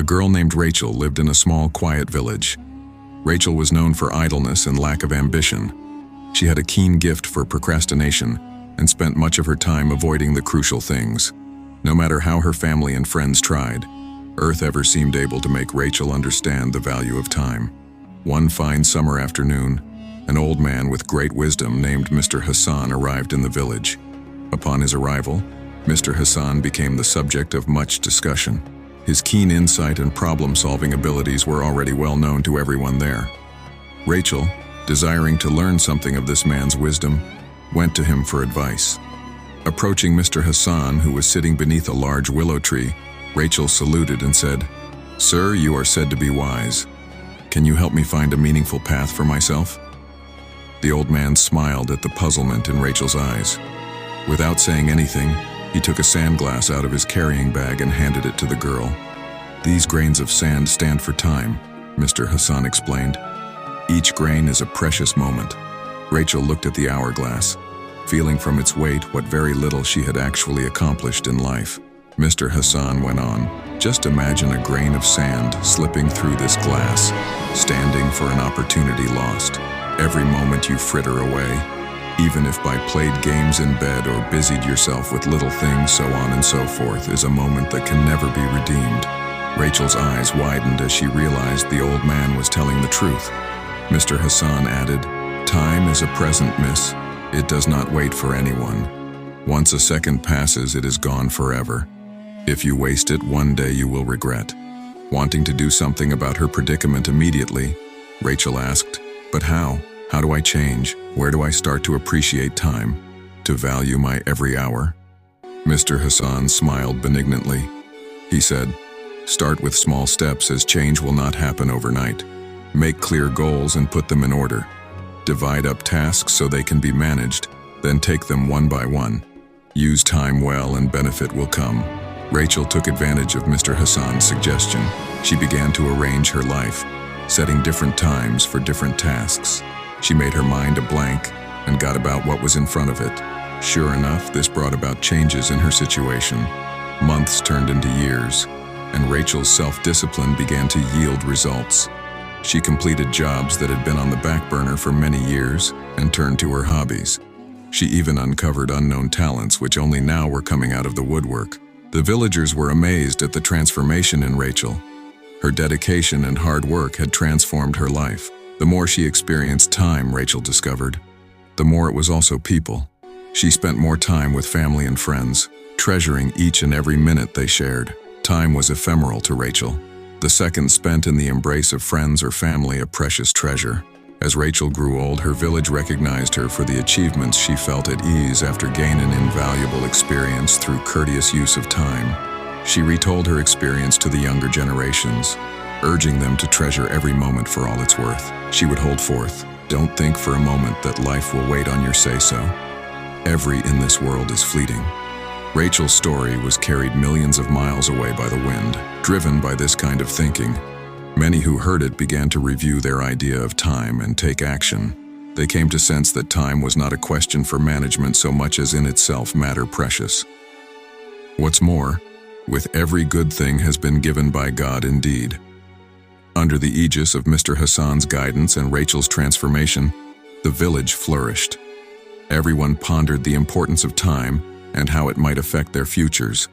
A girl named Rachel lived in a small, quiet village. Rachel was known for idleness and lack of ambition. She had a keen gift for procrastination and spent much of her time avoiding the crucial things. No matter how her family and friends tried, Earth ever seemed able to make Rachel understand the value of time. One fine summer afternoon, an old man with great wisdom named Mr. Hassan arrived in the village. Upon his arrival, Mr. Hassan became the subject of much discussion. His keen insight and problem-solving abilities were already well known to everyone there. Rachel, desiring to learn something of this man's wisdom, went to him for advice. Approaching Mr. Hassan, who was sitting beneath a large willow tree, Rachel saluted and said, "Sir, you are said to be wise. Can you help me find a meaningful path for myself?" The old man smiled at the puzzlement in Rachel's eyes. Without saying anything, he took a sand glass out of his carrying bag and handed it to the girl. "These grains of sand stand for time," Mr. Hassan explained. "Each grain is a precious moment." Rachel looked at the hourglass, feeling from its weight what very little she had actually accomplished in life. Mr. Hassan went on, "Just imagine a grain of sand slipping through this glass, standing for an opportunity lost. Every moment you fritter away, even if by played games in bed or busied yourself with little things, so on and so forth, is a moment that can never be redeemed." Rachel's eyes widened as she realized the old man was telling the truth. Mr. Hassan added, "Time is a present, miss. It does not wait for anyone. Once a second passes, it is gone forever. If you waste it, one day you will regret." Wanting to do something about her predicament immediately, Rachel asked, "But how? How do I change? Where do I start to appreciate time, to value my every hour?" Mr. Hassan smiled benignantly. He said, "Start with small steps, as change will not happen overnight. Make clear goals and put them in order. Divide up tasks so they can be managed, then take them one by one. Use time well and benefit will come." Rachel took advantage of Mr. Hassan's suggestion. She began to arrange her life, setting different times for different tasks. She made her mind a blank and got about what was in front of it. Sure enough, this brought about changes in her situation. Months turned into years, and Rachel's self-discipline began to yield results. She completed jobs that had been on the back burner for many years and turned to her hobbies. She even uncovered unknown talents which only now were coming out of the woodwork. The villagers were amazed at the transformation in Rachel. Her dedication and hard work had transformed her life. The more she experienced time, Rachel discovered, the more it was also people. She spent more time with family and friends, treasuring each and every minute they shared. Time was ephemeral to Rachel. The seconds spent in the embrace of friends or family a precious treasure. As Rachel grew old, her village recognized her for the achievements she felt at ease after gaining invaluable experience through courteous use of time. She retold her experience to the younger generations, urging them to treasure every moment for all it's worth. She would hold forth, "Don't think for a moment that life will wait on your say-so. Every in this world is fleeting." Rachel's story was carried millions of miles away by the wind, driven by this kind of thinking. Many who heard it began to review their idea of time and take action. They came to sense that time was not a question for management so much as in itself matter precious. What's more, with every good thing has been given by God indeed. Under the aegis of Mr. Hassan's guidance and Rachel's transformation, the village flourished. Everyone pondered the importance of time and how it might affect their futures.